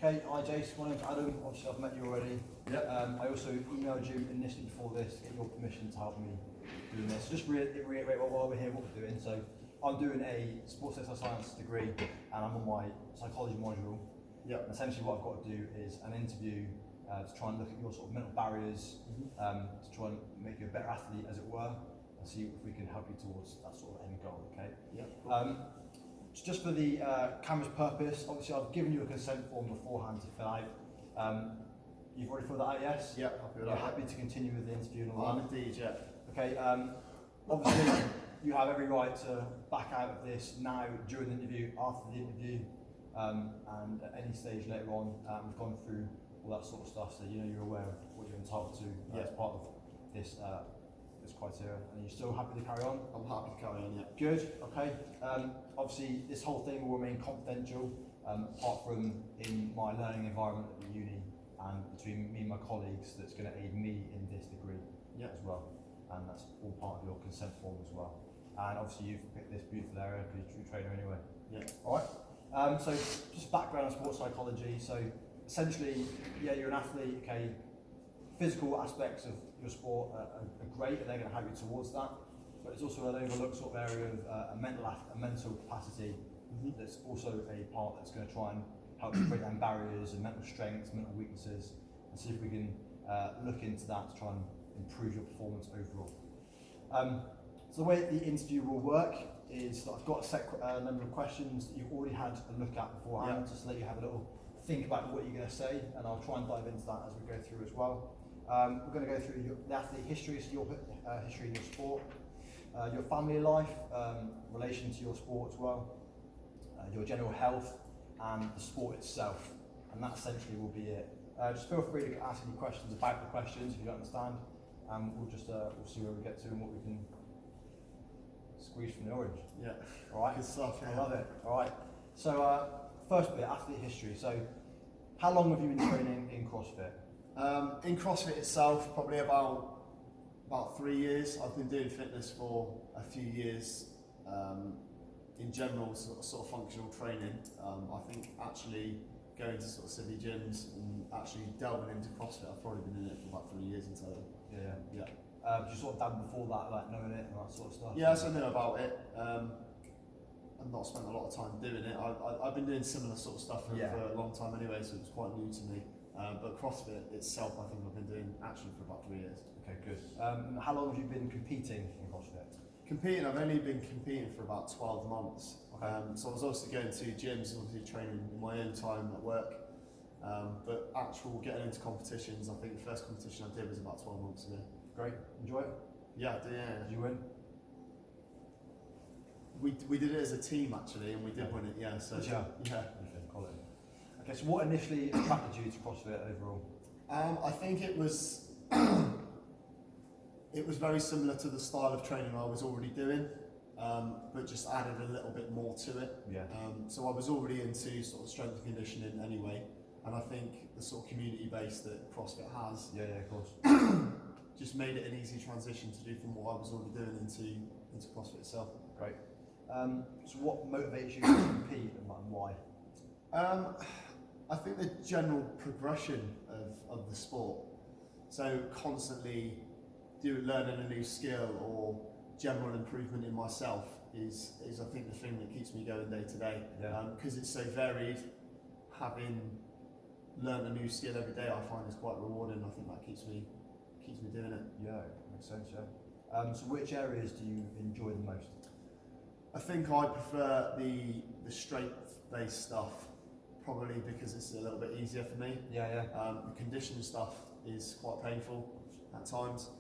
Okay, hi Jace, my name's Adam. Obviously I've met you already. Yep. I also emailed you initially before this to get your permission to help me doing this. So just reiterate while we're here what we're doing. So I'm doing a sports exercise science degree and I'm on my psychology module. Yep. And essentially what I've got to do is an interview to try and look at your sort of mental barriers, to try and make you a better athlete, as it were, and see if we can help you towards that sort of end goal. Okay. Yep. Just for the camera's purpose, obviously I've given you a consent form beforehand to fill out. You've already filled that out, yes? Yeah, happy with You're that. happy to continue with the interview and all I'm that? indeed, yeah. Okay, obviously you have every right to back out of this now, during the interview, after the interview, and at any stage later on. We've gone through all that sort of stuff, so you know you're aware of what you're entitled to as part of this this criteria. And you're still happy to carry on? I'm happy to carry on, yeah. Good, okay. Obviously this whole thing will remain confidential, apart from in my learning environment at the uni and between me and my colleagues, that's going to aid me in this degree as well. And that's all part of your consent form as well. And obviously you've picked this beautiful area because you're a true trainer anyway. Yeah. Alright, so just background on sports psychology. So essentially, yeah, you're an athlete, okay. Physical aspects of your sport are great and they're going to help you towards that. But it's also an overlooked sort of area of a mental capacity that's also a part that's going to try and help you break down barriers and mental strengths, mental weaknesses, and see if we can look into that to try and improve your performance overall. So the way the interview will work is that I've got a set number of questions that you've already had a look at beforehand, just to let you have a little think about what you're going to say, and I'll try and dive into that as we go through as well. We're going to go through the athlete history, so your history in your sport, your family life, relation to your sport as well, your general health, and the sport itself, and that essentially will be it. Just feel free to ask any questions about the questions if you don't understand, and we'll see where we get to and what we can squeeze from the orange. Yeah. All right. Good stuff. I love it. All right. So first bit, athlete history. So how long have you been training in CrossFit? In CrossFit itself, probably about 3 years. I've been doing fitness for a few years. In general, sort of functional training. I think actually going to sort of city gyms and actually delving into CrossFit, I've probably been in it for about 3 years in total. Yeah. You sort of done before that, like knowing it and that sort of stuff? Yes, I know about it. I've not spent a lot of time doing it. I've been doing similar sort of stuff for a long time anyway, so it's quite new to me. But CrossFit itself, I think I've been doing actually for about 3 years. Okay, good. How long have you been competing in CrossFit? Competing, I've only been competing for about 12 months. Okay. So I was also going to gyms, obviously training in my own time at work. But actual getting into competitions, I think the first competition I did was about 12 months ago. Great. Enjoy it? Yeah, I did, yeah. Did you win? We did it as a team actually, and we did win it, yeah. So yeah. Okay, call it. Okay, so what initially attracted you to CrossFit overall? I think it was it was very similar to the style of training I was already doing, but just added a little bit more to it. Yeah. So I was already into sort of strength and conditioning anyway, and I think the sort of community base that CrossFit has, of course, just made it an easy transition to do from what I was already doing into CrossFit itself. Great. So what motivates you to compete and why? I think the general progression of the sport. So constantly learning a new skill or general improvement in myself is I think the thing that keeps me going day to day. Because it's so varied. Having learned a new skill every day, I find is quite rewarding. I think that keeps me doing it. Yeah, makes sense. Yeah. So which areas do you enjoy the most? I think I prefer the strength-based stuff, probably because it's a little bit easier for me. Yeah. The conditioning stuff is quite painful at times.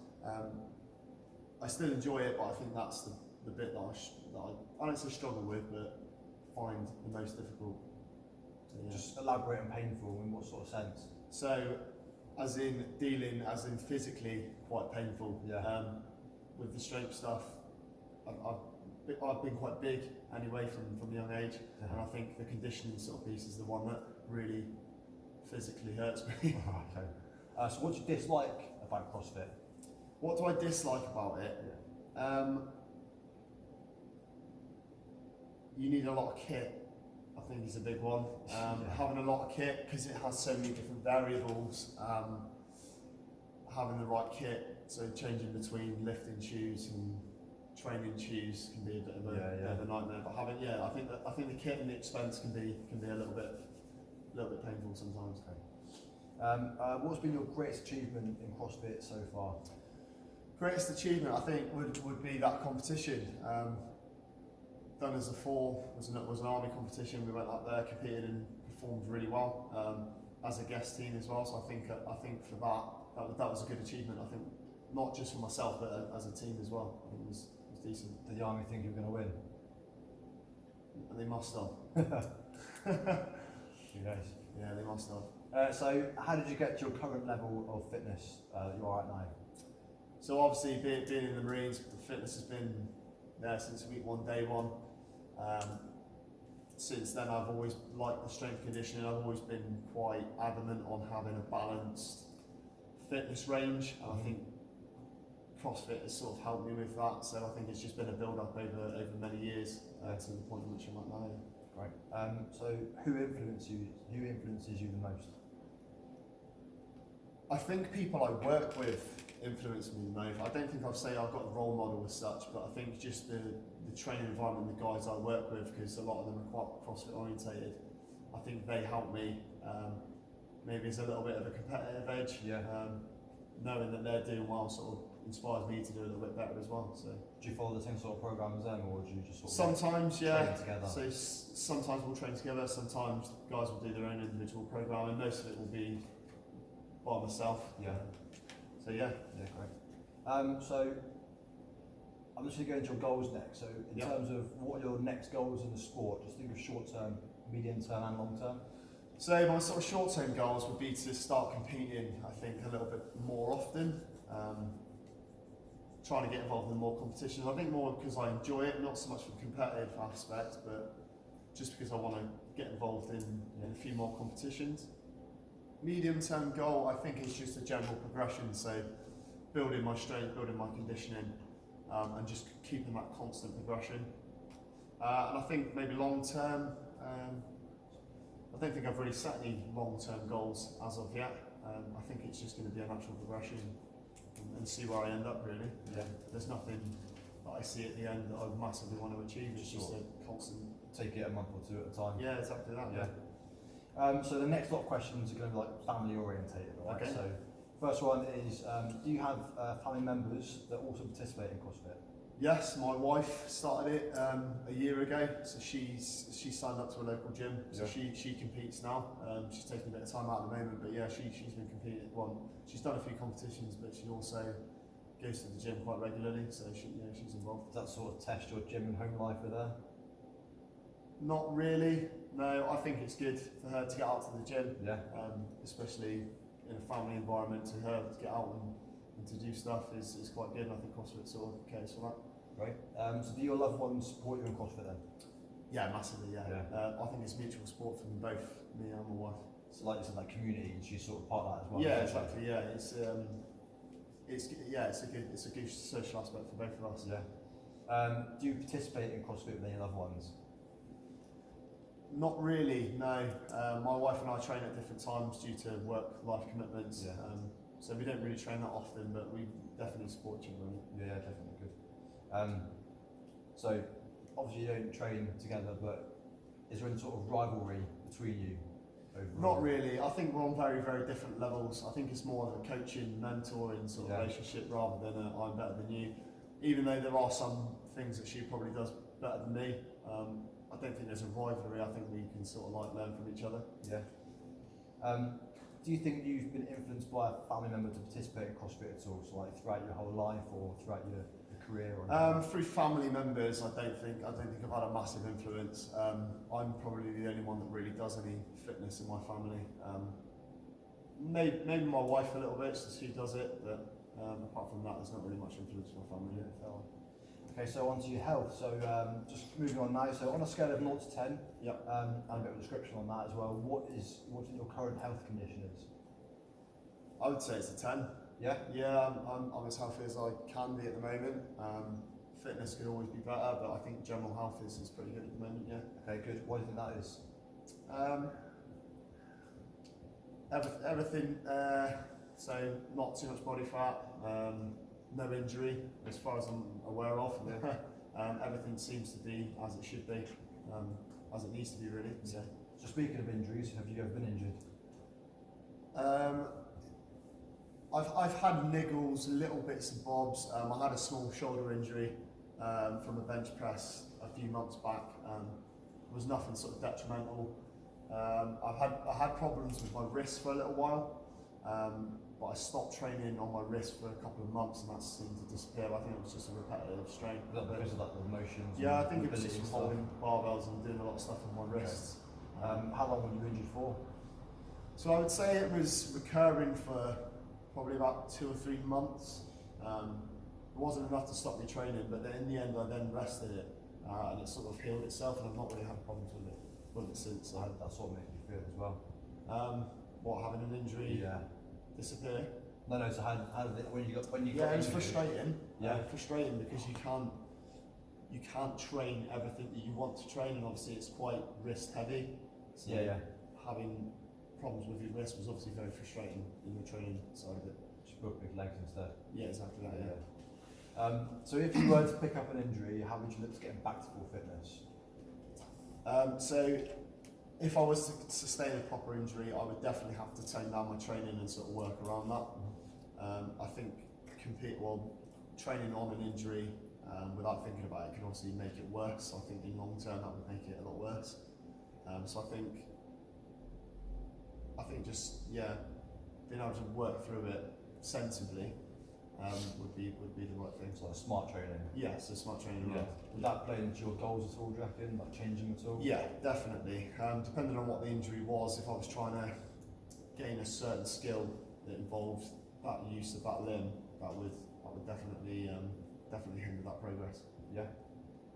I still enjoy it, but I think that's the bit that I don't say struggle with, but find the most difficult. So, yeah. Just elaborate on painful in what sort of sense? So, as in physically quite painful. Yeah. With the strength stuff, I've been quite big anyway from a young age, and I think the conditioning sort of piece is the one that really physically hurts me. Okay. So what do you dislike about CrossFit? What do I dislike about it? You need a lot of kit. I think is a big one. Having a lot of kit, because it has so many different variables, having the right kit, so changing between lifting shoes and training shoes can be a bit of a nightmare. But I think the kit and the expense can be a little bit painful sometimes. Okay. What's been your greatest achievement in CrossFit so far? Greatest achievement, I think, would be that competition. Done as a 4 was an army competition. We went up there, competed and performed really well as a guest team as well. So I think for that was a good achievement. I think not just for myself but as a team as well. I think it was decent. Did the army think you were going to win? They must have. Who knows? Yeah, they must have. So how did you get to your current level of fitness you are at now? So obviously being in the Marines, the fitness has been there since week 1, day 1. Since then I've always liked the strength conditioning. I've always been quite adamant on having a balanced fitness range, and I think CrossFit has sort of helped me with that. So I think it's just been a build up over many years to the point in which I'm at now. Great. So who influences you the most? I think people I work with influence me the most. I don't think I've got a role model as such, but I think just the training environment, the guys I work with, because a lot of them are quite CrossFit orientated, I think they help me. Maybe it's a little bit of a competitive edge. Knowing that they're doing well sort of inspires me to do a little bit better as well. So do you follow the same sort of program as them, or do you just sort of sometimes train together? So sometimes we'll train together, sometimes guys will do their own individual program, and most of it will be by myself. So great. So I'm just going to go into your goals next. So in terms of what are your next goals in the sport, just think of short term, medium term and long term. So my sort of short term goals would be to start competing, I think, a little bit more often. Trying to get involved in more competitions. I think more because I enjoy it, not so much for the competitive aspect, but just because I want to get involved in a few more competitions. Medium term goal, I think, is just a general progression. So building my strength, building my conditioning, and just keeping that constant progression. And I think maybe long term, I don't think I've really set any long term goals as of yet. I think it's just going to be a natural progression and see where I end up, really. There's nothing that I see at the end that I massively want to achieve. It's just a constant. Take it a month or 2 at a time. Yeah, exactly that. So the next lot of questions are going to be like family orientated, right? Okay. So first one is, do you have family members that also participate in CrossFit? Yes, my wife started it a year ago, so she's signed up to a local gym, so she competes now. She's taking a bit of time out at the moment, but she's been competing. She's done a few competitions, but she also goes to the gym quite regularly, so she's involved. Does that sort of test your gym and home life with her? Not really. No, I think it's good for her to get out to the gym, especially in a family environment. To her to get out and to do stuff is quite good, and I think CrossFit sort of cares for that. Great. So do your loved ones support you in CrossFit then? Yeah, massively. I think it's mutual support from both me and my wife. So like you said, that community, and she's sort of part of that as well. Yeah, exactly. Yeah, it's a good social aspect for both of us. Do you participate in CrossFit with any loved ones? Not really, no. My wife and I train at different times due to work-life commitments. So we don't really train that often, but we definitely support each other. Yeah, definitely good. So obviously you don't train together, but is there any sort of rivalry between you? Overall? Not really. I think we're on very, very different levels. I think it's more of a coaching, mentoring sort of relationship rather than a I'm better than you. Even though there are some things that she probably does better than me, I don't think there's a rivalry. I think we can sort of like learn from each other. Do you think you've been influenced by a family member to participate in CrossFit at all? So like throughout your whole life or throughout your career? Or through family members, I don't think I've had a massive influence. I'm probably the only one that really does any fitness in my family. Maybe my wife a little bit, so she does it, but apart from that, there's not really much influence from my family. Okay, so on to your health. So just moving on now. So on a scale of 0 to 10, and a bit of a description on that as well. What do you think your current health condition is? I would say it's a 10. Yeah. Yeah, I'm as healthy as I can be at the moment. Fitness could always be better, but I think general health is pretty good at the moment. Yeah. Okay, good. Why do you think that is? Everything. So not too much body fat. No injury, as far as I'm aware of. Everything seems to be as it should be, as it needs to be, really. So speaking of injuries, have you ever been injured? I've had niggles, little bits and bobs. I had a small shoulder injury from a bench press a few months back. It was nothing sort of detrimental. I had problems with my wrist for a little while, but I stopped training on my wrist for a couple of months, and that seemed to disappear. I think it was just a repetitive strain. Is that because of like the motions? Yeah, I think it was just holding barbells and doing a lot of stuff on my wrists. How long were you injured for? So I would say it was recurring for probably about 2 or 3 months. It wasn't enough to stop me training, but then in the end I then rested it, and it sort of healed itself, and I've not really had problems with it since. How did that sort of make you feel as well? What, having an injury disappear? No. So how did it when you got Yeah, it was frustrating. Yeah, frustrating because you can't train everything that you want to train, and obviously it's quite wrist heavy. So having problems with your wrist was obviously very frustrating in the training side of it. Just broke big legs instead. Yeah, exactly that. Yeah. So if you were to pick up an injury, how would you look to getting back to full fitness? So if I was to sustain a proper injury, I would definitely have to tone down my training and sort of work around that. I think training on an injury without thinking about it can obviously make it worse. I think in long term that would make it a lot worse. So I think just being able to work through it sensibly would be the right thing. So like smart training. Yeah, so smart training. Yeah. Would that play into your goals at all, do you reckon? Like changing at all? Yeah, definitely. Depending on what the injury was, if I was trying to gain a certain skill that involved that use of that limb, that would definitely hinder that progress. Yeah,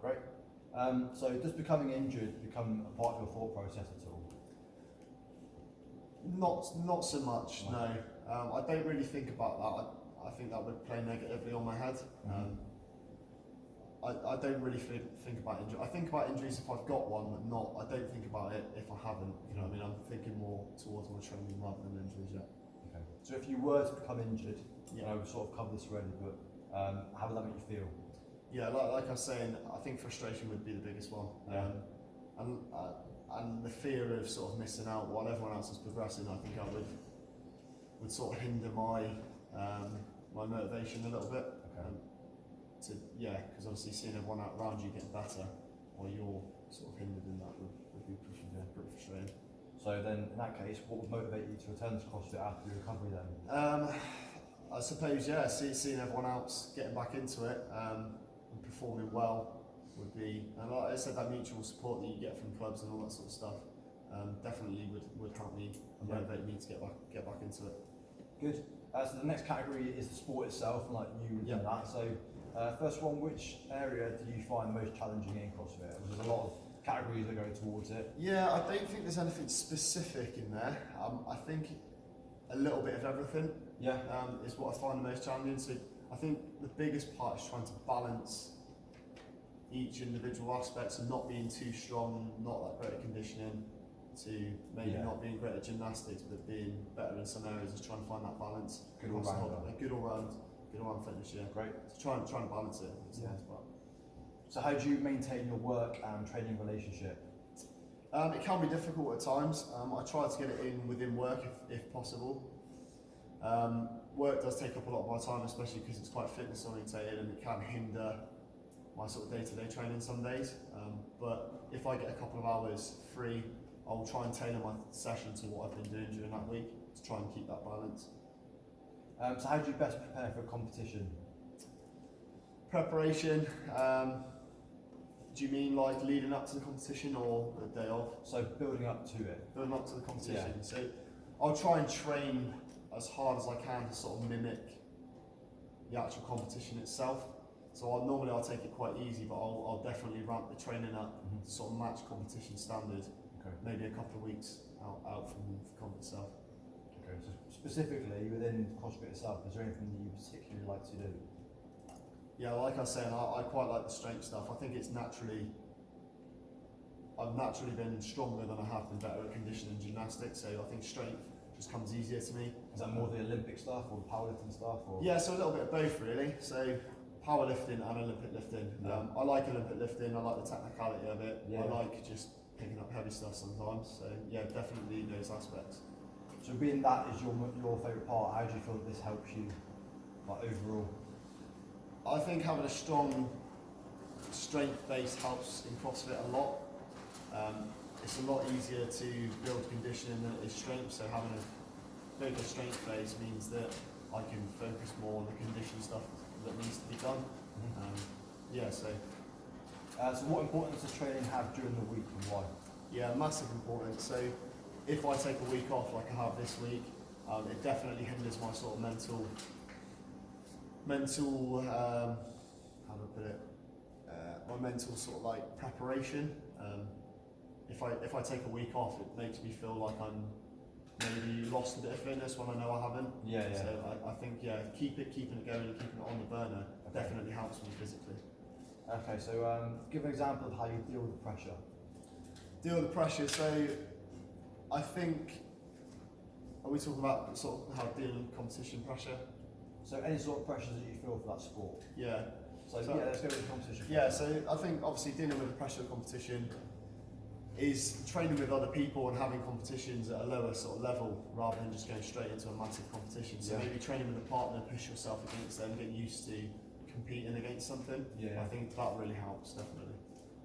great. So does becoming injured become a part of your thought process at all? Not so much, no. I don't really think about that. I think that would play negatively on my head. I don't really think about injury. I think about injuries if I've got one, but I don't think about it if I haven't. You know what I mean? I'm thinking more towards my training rather than injuries, yeah. Okay. So if you were to become injured, yeah. we've sort of covered this already, but how would that make you feel? Yeah, like I was saying, I think frustration would be the biggest one. Yeah. And the fear of sort of missing out while everyone else is progressing, I think I would sort of hinder my my motivation a little bit. Okay. Because obviously seeing everyone out around you getting better while you're sort of hindered in that would be pretty frustrating. So then, in that case, what would motivate you to return to CrossFit after your recovery then? I suppose, seeing everyone else getting back into it and performing well would be, and like I said, that mutual support that you get from clubs and all that sort of stuff definitely would help me and motivate me to get back into it. Good. So the next category is the sport itself, and like you were doing that. So first one, which area do you find most challenging in CrossFit? There's a lot of categories that go towards it. Yeah, I don't think there's anything specific in there. I think a little bit of everything is what I find the most challenging. So I think the biggest part is trying to balance each individual aspect, so not being too strong, not that great at conditioning, to maybe not being great at gymnastics, but being better in some areas, is trying to find that balance. Good all round fitness, yeah. Great. So try and balance it. So how do you maintain your work and training relationship? It can be difficult at times. I try to get it in within work if possible. Work does take up a lot of my time, especially because it's quite fitness orientated, and it can hinder my sort of day-to-day training some days. But if I get a couple of hours free, I'll try and tailor my session to what I've been doing during that week to try and keep that balance. So how do you best prepare for a competition? Preparation, do you mean like leading up to the competition or the day of? So building up to it. Building up to the competition. So I'll try and train as hard as I can to sort of mimic the actual competition itself. So normally I'll take it quite easy, but I'll definitely ramp the training up to sort of match competition standard. Okay. Maybe a couple of weeks out from the comp itself. Okay. So specifically within CrossFit itself, is there anything that you particularly like to do? Yeah, like I was saying, I quite like the strength stuff. I think it's naturally I've naturally been stronger than I have been better at conditioning and gymnastics, so I think strength just comes easier to me. Is that more the Olympic stuff or the powerlifting stuff? Or? Yeah, so a little bit of both really. So powerlifting and Olympic lifting. Yeah. I like Olympic lifting, I like the technicality of it. Yeah. I like just picking up heavy stuff sometimes. So yeah, definitely those aspects. So being that is your favourite part, how do you feel that this helps you, like overall? I think having a strong strength base helps in CrossFit a lot. It's a lot easier to build conditioning than it is strength, so having a bigger strength base means that I can focus more on the condition stuff that needs to be done. Yeah, so what importance does training have during the week and why? yeah, massive importance. So if I take a week off like I have this week, it definitely hinders my sort of mental how do I put it? My mental sort of like preparation. If I take a week off, it makes me feel like I'm maybe lost a bit of fitness when I know I haven't. Yeah. So I think keeping it going and keeping it on the burner definitely helps me physically. Okay, so give an example of how you deal with the pressure. Deal with the pressure. So I think, are we talking about sort of how dealing with competition pressure? So any sort of pressures that you feel for that sport. Yeah. So yeah, let's go with the competition. Yeah, so I think obviously dealing with the pressure of competition is training with other people and having competitions at a lower sort of level rather than just going straight into a massive competition. So maybe training with a partner, push yourself against them, get used to competing against something. Yeah. I think that really helps, definitely.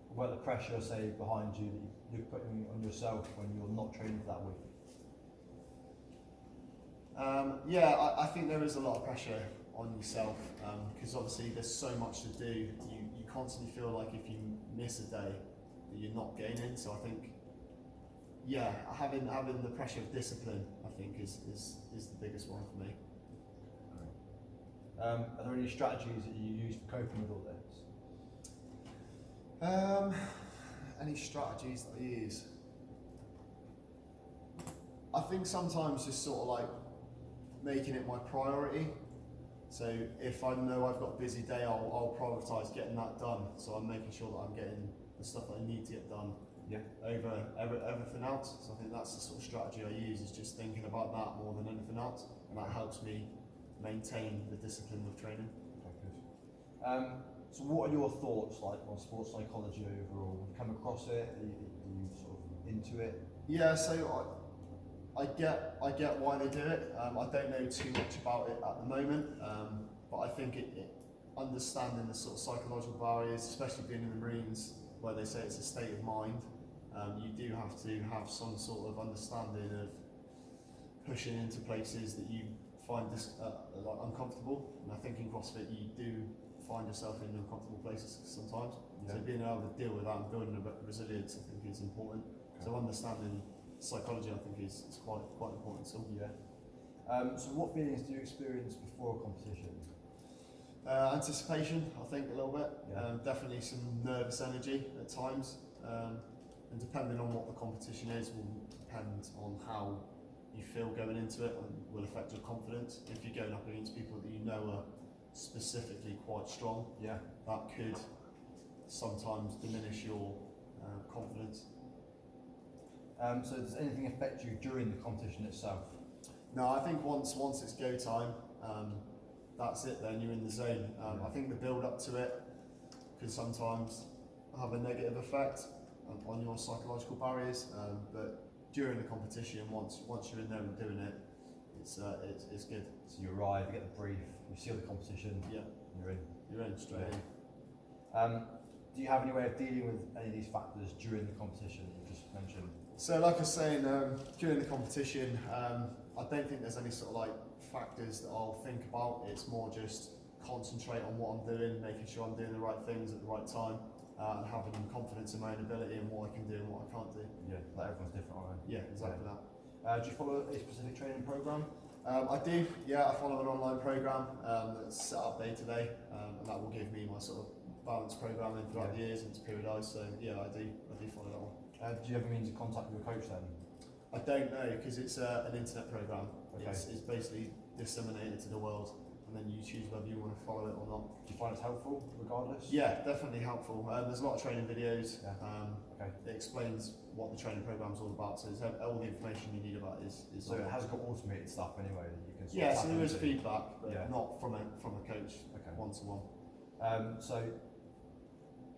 What about the pressure, say, behind you that you're putting on yourself when you're not training for that week? I think there is a lot of pressure on yourself because obviously there's so much to do. You constantly feel like if you miss a day that you're not gaining. So I think, having the pressure of discipline, I think is the biggest one for me. Are there any strategies that you use for coping with all this? Any strategies that I use? I think sometimes just sort of like making it my priority. So if I know I've got a busy day, I'll prioritise getting that done. So I'm making sure that I'm getting the stuff that I need to get done over everything else. So I think that's the sort of strategy I use, is just thinking about that more than anything else, and that helps me maintain the discipline with training. Okay, good. So what are your thoughts like on sports psychology overall? Have you come across it? Are you sort of into it? Yeah, so I get why they do it. I don't know too much about it at the moment, but I think it understanding the sort of psychological barriers, especially being in the Marines, where they say it's a state of mind, you do have to have some sort of understanding of pushing into places that you find like uncomfortable. And I think in CrossFit you do find yourself in uncomfortable places sometimes. So being able to deal with that and building a resilience, I think, is important. So understanding psychology, I think, is quite important. So so what feelings do you experience before a competition? Anticipation, I think, a little bit. Definitely some nervous energy at times, and depending on what the competition is will depend on how you feel going into it, and will affect your confidence. If you're going up against people that you know are specifically quite strong, that could sometimes diminish your confidence. So does anything affect you during the competition itself? No, I think once it's go time, that's it then, you're in the zone. I think the build up to it can sometimes have a negative effect on your psychological barriers, but during the competition, once you're in there and doing it, it's good. So you arrive, you get the brief, you see the competition, you're in straight in. Do you have any way of dealing with any of these factors during the competition that you just mentioned? So like I was saying, during the competition, I don't think there's any sort of like factors that I'll think about. It's more just concentrate on what I'm doing, making sure I'm doing the right things at the right time, and having confidence in my own ability and what I can do and what I can't do. Yeah, like everyone's different, aren't they? Yeah, exactly that. Do you follow a specific training program? I do, I follow an online program that's set up day to day, and that will give me my sort of balanced programming throughout the years and it's periodised. So I do follow that one. Do you have a means of contact with your coach then? I don't know, because it's an internet program. Okay. It's basically disseminated to the world. and then you choose whether you want to follow it or not. Do you find it's helpful regardless? Yeah, definitely helpful. There's a lot of training videos. Yeah. Okay. It explains what the training program's all about, so it's all the information you need about it is So it has got automated stuff anyway that you can sort yeah, of so tap there is into. feedback, but Yeah. not from a coach, Okay. one-to-one. So,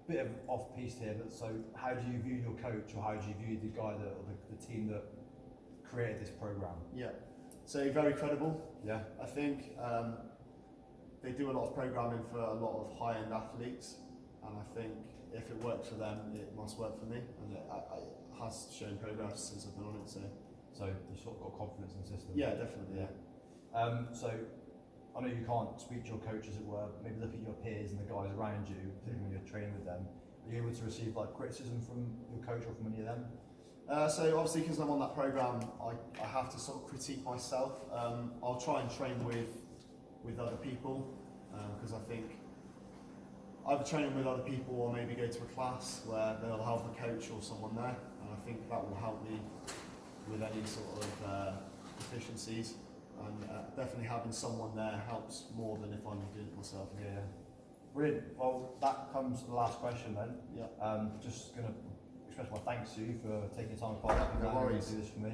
bit of off piece here, but so how do you view your coach, or how do you view the guy that, or the team that created this program? Yeah, so very credible. Yeah. I think they do a lot of programming for a lot of high-end athletes, and I think if it works for them, it must work for me, and it has shown progress since I've been on it. So you sort of got confidence in the system. Yeah, definitely. Yeah. So I know you can't speak to your coach, as it were. But maybe look at your peers and the guys around you, particularly when you're training with them. Are you able to receive like criticism from your coach or from any of them? So obviously, because I'm on that program, I have to sort of critique myself. I'll try and train with other people, because I think either training with other people or maybe go to a class where they'll have a coach or someone there, and I think that will help me with any sort of deficiencies. And definitely having someone there helps more than if I'm doing it myself. Yeah. Brilliant. Well, that comes to the last question then. Yeah. Just going to express my thanks to you for taking the time apart and No worries. do this for me.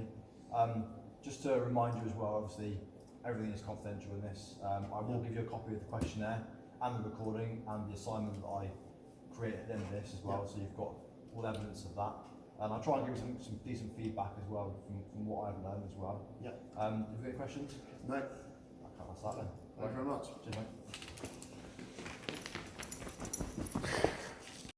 Just to remind you as well, obviously everything is confidential in this. I will give you a copy of the questionnaire and the recording and the assignment that I created at the end of this as well, so you've got all evidence of that. And I'll try and give you some decent feedback as well from what I've learned as well. Yeah. Have you got any questions? No. I can't ask that then. Thank you very much. Cheers, mate.